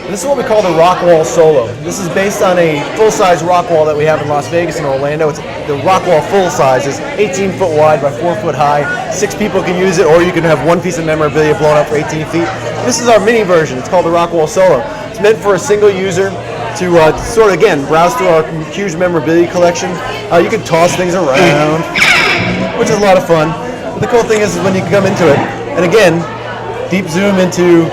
And this is what we call the Rockwall Solo. This is based on a full-size Rockwall that we have in Las Vegas and Orlando. The Rockwall full-size is 18 foot wide by 4 foot high. 6 people can use it, or you can have one piece of memorabilia blown up for 18 feet. This is our mini version. It's called the Rockwall Solo. It's meant for a single user to sort of, again, browse through our huge memorabilia collection. You can toss things around, which is a lot of fun. But the cool thing is when you come into it, and again, deep zoom into,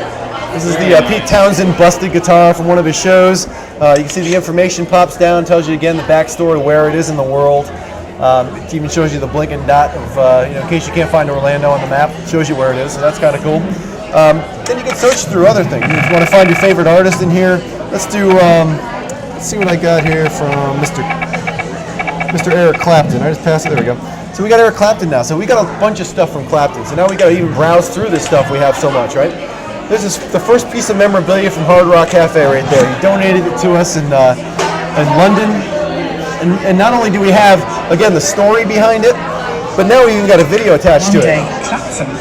this is the Pete Townsend busted guitar from one of his shows. You can see the information pops down, tells you again the backstory, where it is in the world. It even shows you the blinking dot of, in case you can't find Orlando on the map, it shows you where it is, so that's kind of cool. Then you can search through other things. If you want to find your favorite artist in here, let's do, let's see what I got here from Mr. Eric Clapton. I just passed it, there we go. So we got Eric Clapton now, so we got a bunch of stuff from Clapton. So now we got to even browse through this stuff we have so much, right? This is the first piece of memorabilia from Hard Rock Cafe right there. He donated it to us in London. And not only do we have, again, the story behind it, but now we even got a video attached to it.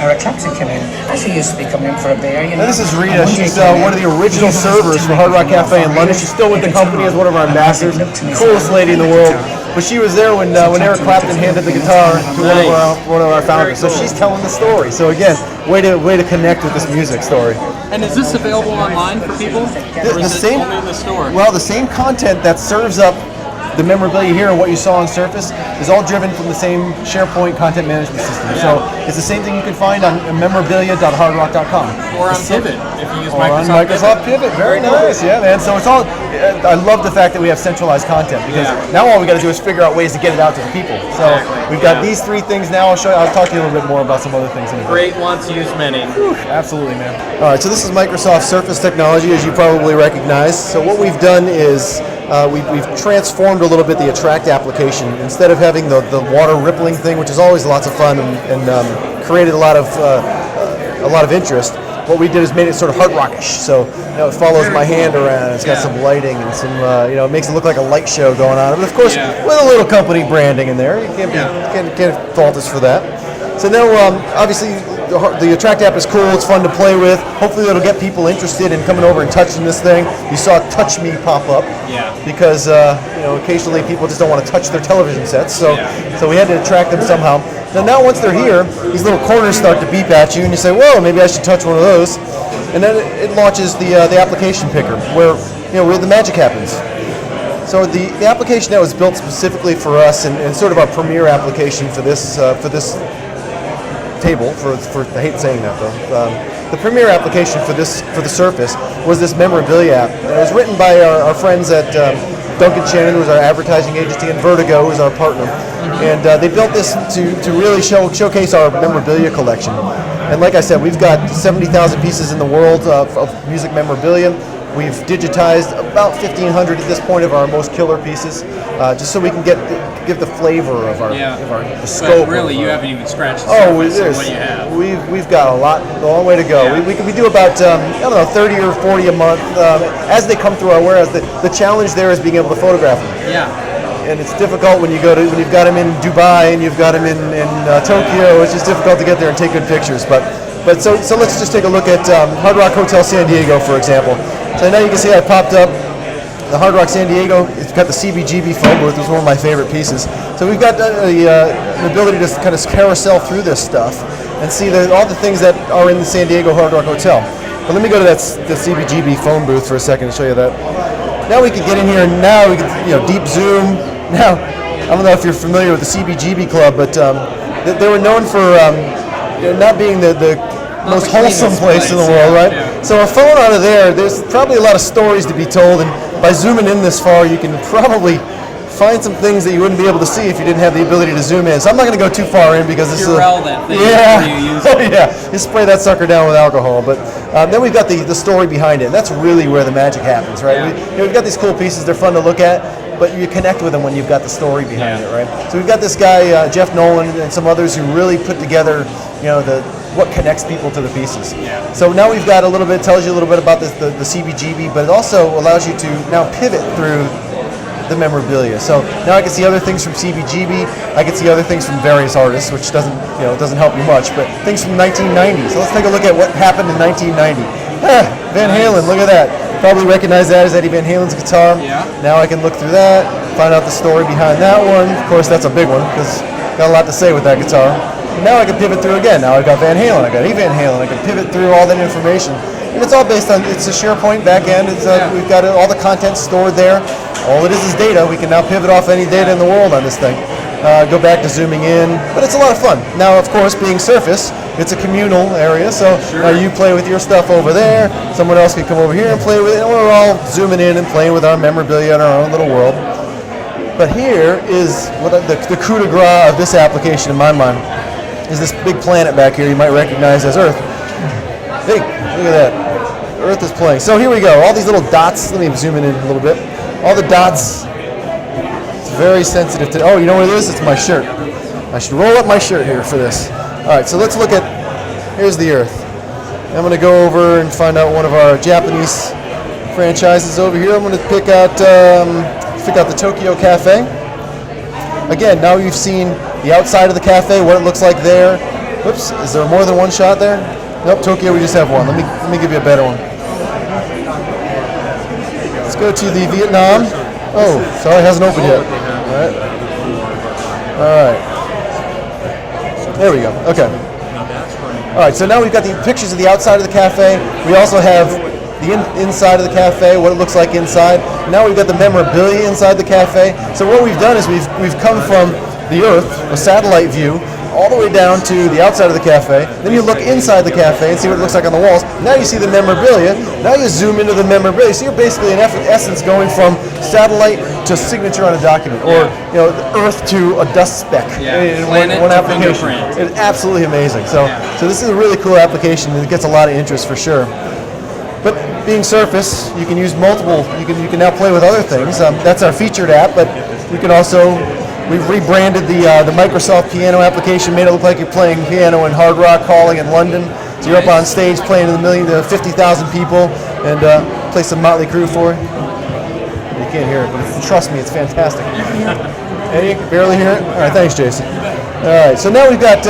Eric Clapton came in. Actually used to be coming for a beer, you know. Now this is Rita. She's one of the original servers for Hard Rock Cafe in London. She's still with the company as one of our ambassadors. Coolest lady in the world. But she was there when Eric Clapton handed the guitar to one of our founders. So she's telling the story. So again, way to connect with this music story. And is this available online for people? The same, only in the store? Well, the same content that serves up the memorabilia here and what you saw on Surface is all driven from the same SharePoint content management system. Yeah. So it's the same thing you can find on memorabilia.hardrock.com. Or on Pivot, if you use Microsoft Pivot. Very nice, yeah, man. So it's all, I love the fact that we have centralized content because now all we got to do is figure out ways to get it out to the people. So we've got these 3 things now. I'll talk to you a little bit more about some other things in a bit. Great once, use many. Whew, absolutely, man. All right, so this is Microsoft Surface technology, as you probably recognize. So what we've done is we've transformed a little bit the Attract application. Instead of having the water rippling thing, which is always lots of fun and created a lot of interest, what we did is made it sort of hard rockish. So it follows my hand around. It's got some lighting and some it makes it look like a light show going on. But of course, with a little company branding in there, you can't fault us for that. So now, obviously, the Attract app is cool. It's fun to play with. Hopefully, it'll get people interested in coming over and touching this thing. You saw Touch Me pop up because occasionally people just don't want to touch their television sets. So we had to attract them somehow. Now once they're here, these little corners start to beep at you, and you say, "Whoa, maybe I should touch one of those." And then it launches the application picker, where the magic happens. So the application that was built specifically for us, and sort of our premier application for this table, I hate saying that though. The premier application for the Surface was this memorabilia app. And it was written by our friends at Duncan Shannon, who's our advertising agency, and Vertigo, who's our partner. And they built this to really showcase our memorabilia collection. And like I said, we've got 70,000 pieces in the world of music memorabilia. We've digitized about 1,500 at this point of our most killer pieces, just so we can give the flavor of the scope. But really, you haven't even scratched the surface of what you have. We've got a long way to go. Yeah. We do about 30 or 40 a month as they come through our warehouse. The challenge there is being able to photograph them. Yeah. And it's difficult when you've got them in Dubai and you've got them in Tokyo. It's just difficult to get there and take good pictures. But so let's just take a look at Hard Rock Hotel San Diego, for example. So now you can see I popped up the Hard Rock San Diego. It's got the CBGB phone booth. It's one of my favorite pieces. So we've got the ability to kind of carousel through this stuff and see all the things that are in the San Diego Hard Rock Hotel. But let me go to the CBGB phone booth for a second and show you that. Now we can get in here, and now we can deep zoom. Now, I don't know if you're familiar with the CBGB Club, but they were known for not being the most wholesome place in the world, right? Yeah. So a phone out of there's probably a lot of stories to be told, and by zooming in this far, you can probably find some things that you wouldn't be able to see if you didn't have the ability to zoom in. So I'm not going to go too far in because this is that thing before you use it. You spray that sucker down with alcohol. But then we've got the story behind it. And that's really where the magic happens, right? Yeah. We've got these cool pieces. They're fun to look at, but you connect with them when you've got the story behind it, right? So we've got this guy, Jeff Nolan, and some others who really put together, what connects people to the pieces. Yeah. So now we've got tells you a little bit about the CBGB, but it also allows you to now pivot through the memorabilia. So now I can see other things from CBGB. I can see other things from various artists, which doesn't help you much, but things from 1990. So let's take a look at what happened in 1990. Van Halen, look at that. Probably recognize that as Eddie Van Halen's guitar. Yeah. Now I can look through that, find out the story behind that one. Of course, that's a big one because got a lot to say with that guitar. Now I can pivot through again. Now I've got Van Halen, I got Eddie Van Halen. I can pivot through all that information. And it's all based on, it's a SharePoint back end. We've got all the content stored there. All it is data. We can now pivot off any data in the world on this thing. Go back to zooming in, but it's a lot of fun. Now, of course, being Surface, it's a communal area, so now you play with your stuff over there, someone else can come over here and play with it, and we're all zooming in and playing with our memorabilia in our own little world. But here is what the coup de grace of this application in my mind, is this big planet back here you might recognize as Earth. Hey, look at that. Earth is playing. So here we go, all these little dots, let me zoom in a little bit. All the dots, it's very sensitive to, oh, you know what it is? It's my shirt. I should roll up my shirt here for this. All right, so let's look at, here's the Earth. I'm going to go over and find out one of our Japanese franchises over here. I'm going to pick out the Tokyo Cafe. Again, now you've seen the outside of the cafe, what it looks like there. Whoops, is there more than one shot there? Nope, Tokyo, we just have one. Let me give you a better one. Let's go to the Vietnam. Oh, sorry, it hasn't opened yet. All right. There we go. Okay. All right, so now we've got the pictures of the outside of the cafe. We also have the inside of the cafe, what it looks like inside. Now we've got the memorabilia inside the cafe. So what we've done is we've come from the Earth, a satellite view, all the way down to the outside of the cafe. Then you look inside the cafe and see what it looks like on the walls. Now you see the memorabilia. Now you zoom into the memorabilia. So you're basically, in essence, going from satellite to signature on a document, or Earth to a dust speck in one application. It's absolutely amazing. So this is a really cool application, and it gets a lot of interest for sure. But being Surface, you can use multiple. You can now play with other things. That's our featured app, but we can also. We've rebranded the Microsoft Piano application, made it look like you're playing piano in Hard Rock Calling in London. So you're up on stage playing to 50,000 people, and play some Motley Crue for you. You can't hear it, but trust me, it's fantastic. Eddie, you can barely hear it? All right, thanks, Jason. All right, so now we've got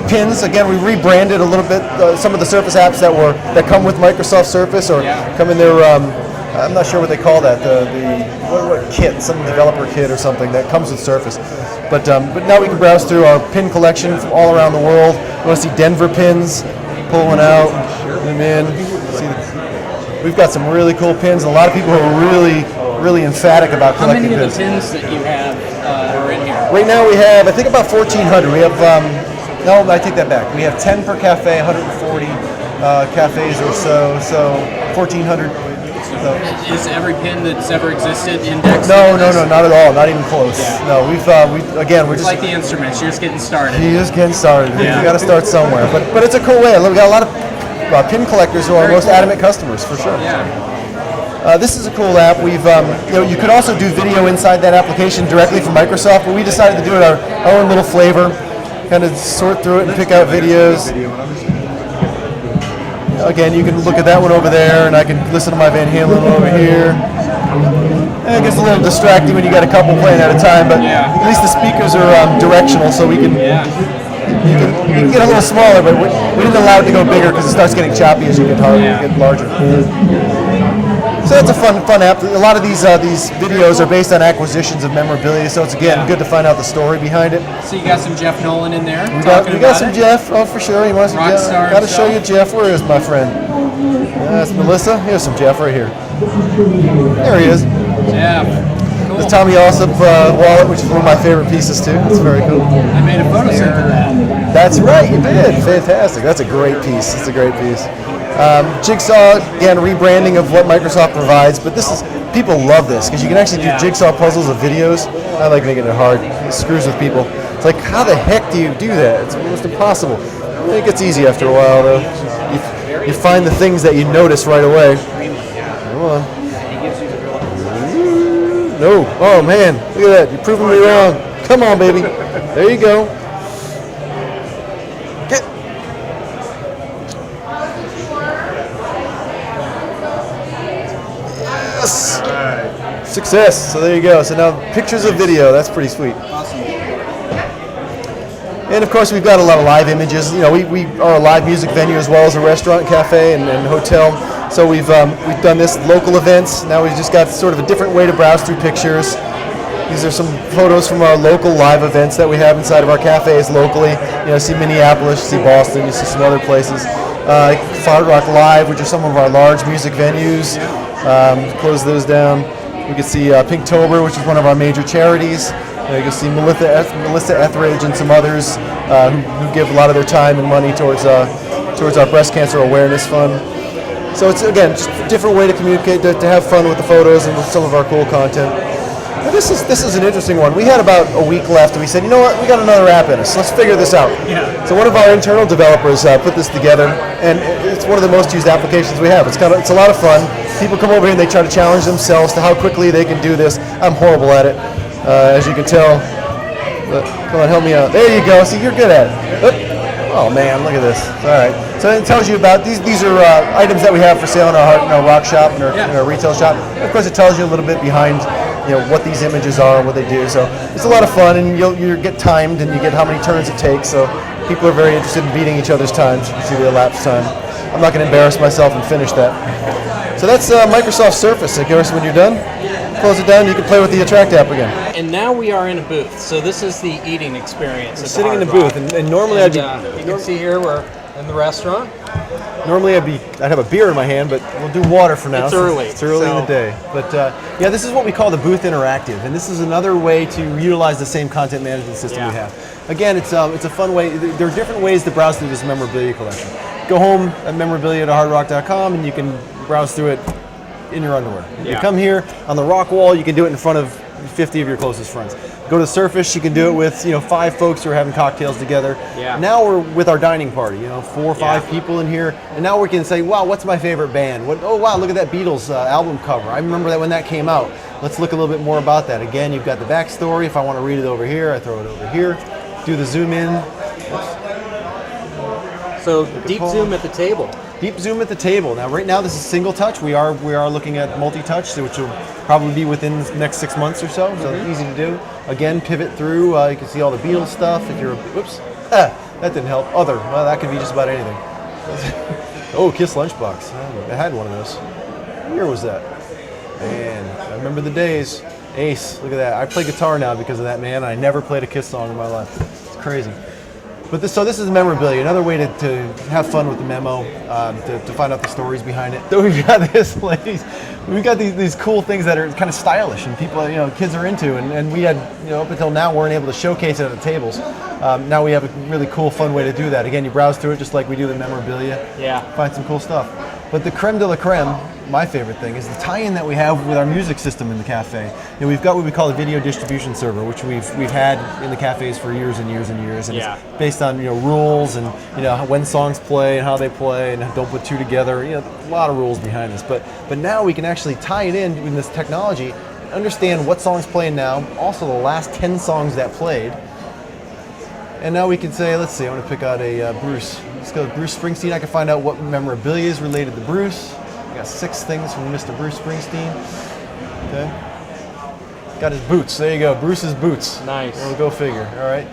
pins. Again, we rebranded a little bit some of the Surface apps that come with Microsoft Surface or come in their. I'm not sure what they call that. What kit? Some developer kit or something that comes with Surface. But now we can browse through our pin collection from all around the world. You want to see Denver pins? Pull one out, zoom in. We've got some really cool pins. And a lot of people are really emphatic about collecting pins. How many of the pins that you have are in here? Right now we have, I think, about 1,400. We have, no, I take that back. We have 10 per cafe, 140 cafes or so 1,400. So. Is every pin that's ever existed indexed? No, not at all. Not even close. Yeah. No, we're just like the instruments. You're just getting started. You're just getting started. Yeah. You got to start somewhere. But it's a cool way. We got a lot of pin collectors who are our most adamant customers for sure. Yeah. This is a cool app. We've you could also do video inside that application directly from Microsoft, but we decided to do it our own little flavor. Kind of sort through it and pick out videos. Again, you can look at that one over there, and I can listen to my Van Halen over here. And it gets a little distracting when you got a couple playing at a time, but at least the speakers are directional, so we can. You can get a little smaller, but we didn't allow it to go bigger because it starts getting choppy as you get larger. So that's a fun app. A lot of these videos are based on acquisitions of memorabilia, so it's again good to find out the story behind it. So you got some Jeff Nolan in there. We got some Jeff. Oh, for sure. You want some Jeff? Got to show you Jeff. Where is my friend? That's Melissa. Here's some Jeff right here. There he is. Jeff. Cool. The Tommy Allsup wallet, which is one of my favorite pieces too. It's very cool. I made a photo set of that. That's right, you did. Fantastic. That's a great piece. It's a great piece. Jigsaw, again, rebranding of what Microsoft provides, but people love this because you can actually do jigsaw puzzles of videos. I like making it hard. It screws with people. It's like, how the heck do you do that? It's almost impossible. It gets easy after a while, though. You find the things that you notice right away. Come on. No. Oh, man. Look at that. You're proving me wrong. Come on, baby. There you go. Yes. Success. So there you go. So now pictures of video. That's pretty sweet. Awesome. And of course, we've got a lot of live images. We are a live music venue as well as a restaurant, cafe, and hotel. So we've done this local events. Now we've just got sort of a different way to browse through pictures. These are some photos from our local live events that we have inside of our cafes locally. You see Minneapolis, you see Boston, you see some other places. Hard Rock Live, which are some of our large music venues. Close those down. We can see Pinktober, which is one of our major charities. You can see Melissa Etheridge and some others who give a lot of their time and money towards our breast cancer awareness fund. So it's, again, just a different way to communicate, to have fun with the photos and with some of our cool content. Now this is an interesting one. We had about a week left, and we said, you know what, we got another app in us. Let's figure this out. Yeah. So one of our internal developers put this together, and it's one of the most used applications we have. It's a lot of fun. People come over here and they try to challenge themselves to how quickly they can do this. I'm horrible at it, as you can tell. But come on, help me out. There you go. See, you're good at it. Oop. Oh man, look at this. All right. So it tells you about these are items that we have for sale in our rock shop and our retail shop. And of course, it tells you a little bit behind, what these images are and what they do. So it's a lot of fun, and you get timed, and you get how many turns it takes. So people are very interested in beating each other's times. You can see the elapsed time. I'm not going to embarrass myself and finish that. So that's Microsoft Surface. Of course, when you're done, close it down. You can play with the Attract app again. And now we are in a booth, so this is the eating experience. I'm sitting in the booth, and normally I'd be. You can see here we're in the restaurant. Normally I'd have a beer in my hand, but we'll do water for now. It's early. It's early in the day. But this is what we call the Booth Interactive, and this is another way to utilize the same content management system we have. Again, it's a fun way. There are different ways to browse through this memorabilia collection. Go home at memorabilia.hardrock.com, and you can browse through it in your underwear. You come here on the rock wall, you can do it in front of 50 of your closest friends. Go to the Surface, you can do it with 5 folks who are having cocktails together. Yeah. Now we're with our dining party, 4 or 5 people in here, and now we can say, wow, what's my favorite band? Oh wow, look at that Beatles album cover. I remember that when that came out. Let's look a little bit more about that. Again, you've got the backstory. If I want to read it over here, I throw it over here. Do the zoom in. So deep zoom at the table. Deep zoom at the table. Now, right now, this is single touch. We are looking at multi-touch, which will probably be within the next 6 months or so. So easy to do. Again, pivot through. You can see all the Beatles stuff. If you're, whoops, that didn't help. Other. Well, that could be just about anything. Oh, Kiss Lunchbox. I had one of those. What year was that? Man, I remember the days. Ace. Look at that. I play guitar now because of that, man. I never played a Kiss song in my life. It's crazy. But this is memorabilia, another way to have fun with the memo, to find out the stories behind it. So we've got this, ladies. We've got these cool things that are kind of stylish and people, kids are into, and we had, up until now, weren't able to showcase it at the tables. Now we have a really cool, fun way to do that. Again, you browse through it just like we do the memorabilia. Yeah. Find some cool stuff. But the creme de la creme, my favorite thing, is the tie-in that we have with our music system in the cafe. We've got what we call a video distribution server, which we've had in the cafes for years and years and years, and it's based on rules and when songs play and how they play and don't put two together. A lot of rules behind this. But now we can actually tie it in with this technology, and understand what songs playing now, also the last 10 songs that played. And now we can say, let's see, I want to pick out a Bruce. Let's go with Bruce Springsteen. I can find out what memorabilia is related to Bruce. I got 6 things from Mr. Bruce Springsteen. Okay. Got his boots. There you go. Bruce's boots. Nice. We'll go figure. All right.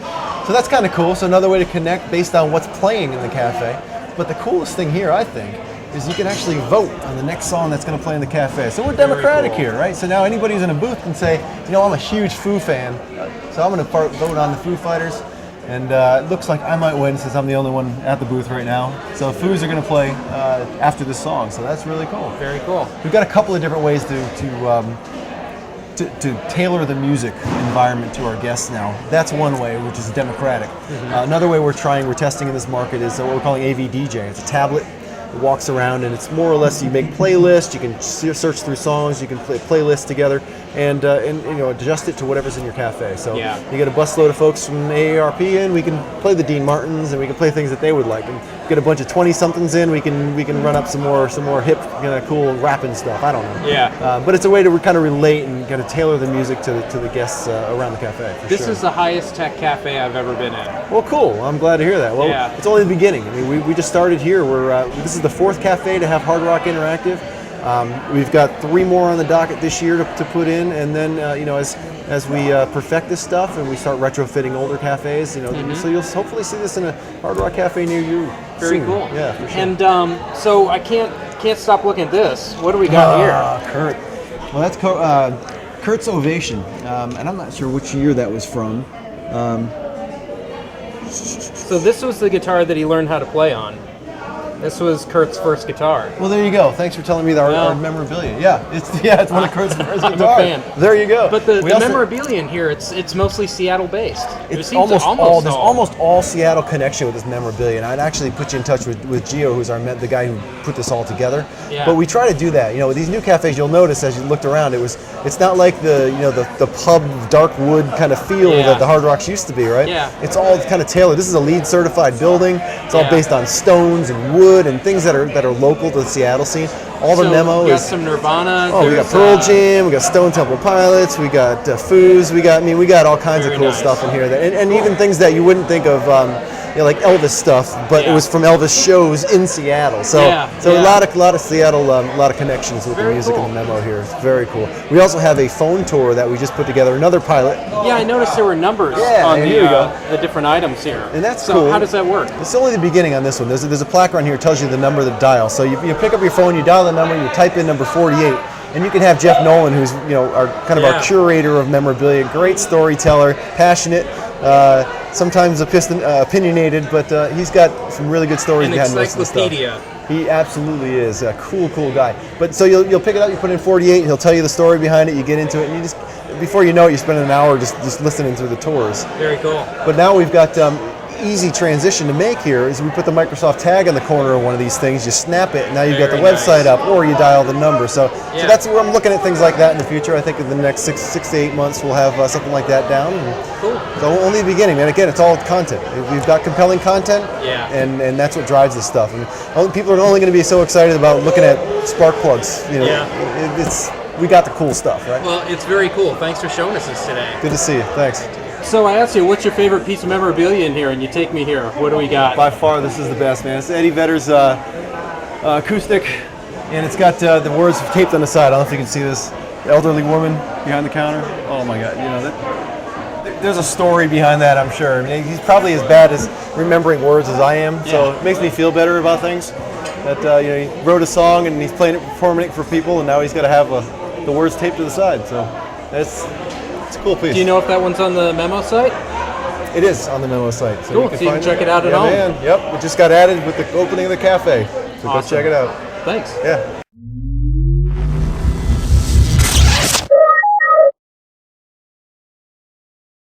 So that's kind of cool. So another way to connect based on what's playing in the cafe. But the coolest thing here, I think, is you can actually vote on the next song that's going to play in the cafe. So we're democratic here, right? So now anybody who's in a booth can say, I'm a huge Foo fan, so I'm going to vote on the Foo Fighters. And it looks like I might win since I'm the only one at the booth right now. So Foos are going to play after this song, so that's really cool. Very cool. We've got a couple of different ways to tailor the music environment to our guests now. That's one way, which is democratic. Another way we're testing in this market is what we're calling AV DJ. It's a tablet. It walks around, and it's more or less, you make playlists, you can search through songs, you can play playlists together, and adjust it to whatever's in your cafe. So you get a busload of folks from AARP in, we can play the Dean Martins, and we can play things that they would like. And get a bunch of 20-somethings in, we can run up some more hip, cool rapping stuff. I don't know. Yeah. But it's a way to kind of relate and kind of tailor the music to the guests around the cafe. This is the highest tech cafe I've ever been in. Well, cool. I'm glad to hear that. Well, it's only the beginning. I mean, we just started here. This is the 4th cafe to have Hard Rock Interactive. We've got 3 more on the docket this year to put in, and then as we perfect this stuff and we start retrofitting older cafes, so you'll hopefully see this in a Hard Rock cafe near you. Very soon. cool. Yeah, for sure. And so I can't can't stop looking at this. What do we got here? Kurt. Well, that's Kurt's Ovation, and I'm not sure which year that was from. So this was the guitar that he learned how to play on. This was Kurt's first guitar. Well, there you go. Thanks for telling me our memorabilia. Yeah, it's one of Kurt's first I'm guitars. a fan. There you go. But the memorabilia in here, it's mostly Seattle based. It's almost all Seattle connection with this memorabilia, and I'd actually put you in touch with Gio, who's the guy who put this all together. Yeah. But we try to do that. With these new cafes, you'll notice as you looked around, it's not like the pub dark wood kind of feel that the Hard Rocks used to be, right? Yeah. It's all kind of tailored. This is a LEED certified building. It's all based on stones and wood and things that are local to the Seattle scene. All the memo we got is some Nirvana. Oh, we got Pearl Jam, we got Stone Temple Pilots, we got Foos, we got all kinds of cool stuff in here, and even things that you wouldn't think of, like Elvis stuff, but it was from Elvis shows in Seattle. So a lot of Seattle, a lot of connections with the music in the memo here. It's very cool. We also have a phone tour that we just put together, another pilot. Yeah, I noticed there were numbers on the different items here. And that's so cool. How does that work? It's only the beginning on this one. There's a plaque on here that tells you the number of the dial. So you pick up your phone, you dial the number, you type in number 48, and you can have Jeff Nolan, who's our curator of memorabilia, great storyteller, passionate, sometimes opinionated, but he's got some really good stories behind most of the stuff. He absolutely is a cool guy. But so you'll pick it up, you put in 48, he'll tell you the story behind it, you get into it, and you just before you know it, you spend an hour just listening through the tours. Very cool. But now we've got easy transition to make here is we put the Microsoft tag on the corner of one of these things, you snap it, and now you've got the website up, or you dial the number. So that's where I'm looking at things like that in the future. I think in the next six to 8 months we'll have something like that down. Cool. So only the beginning, man. Again, it's all content. We've got compelling content, and that's what drives this stuff. And people are only going to be so excited about looking at spark plugs. We got the cool stuff, right? Well, it's very cool. Thanks for showing us this today. Good to see you. Thanks. So I asked you, what's your favorite piece of memorabilia in here, and you take me here. What do we got? By far, this is the best, man. It's Eddie Vedder's acoustic, and it's got the words taped on the side. I don't know if you can see this. The elderly woman behind the counter. Oh my God! There's a story behind that, I'm sure. I mean, he's probably as bad as remembering words as I am, so it makes me feel better about things. That he wrote a song and he's performing it for people, and now he's got to have the words taped to the side. So it's a cool piece. Do you know if that one's on the memo site? It is on the memo site. So cool. You can check it out at home. Man. Yep. It just got added with the opening of the cafe. So go check it out. Thanks. Yeah.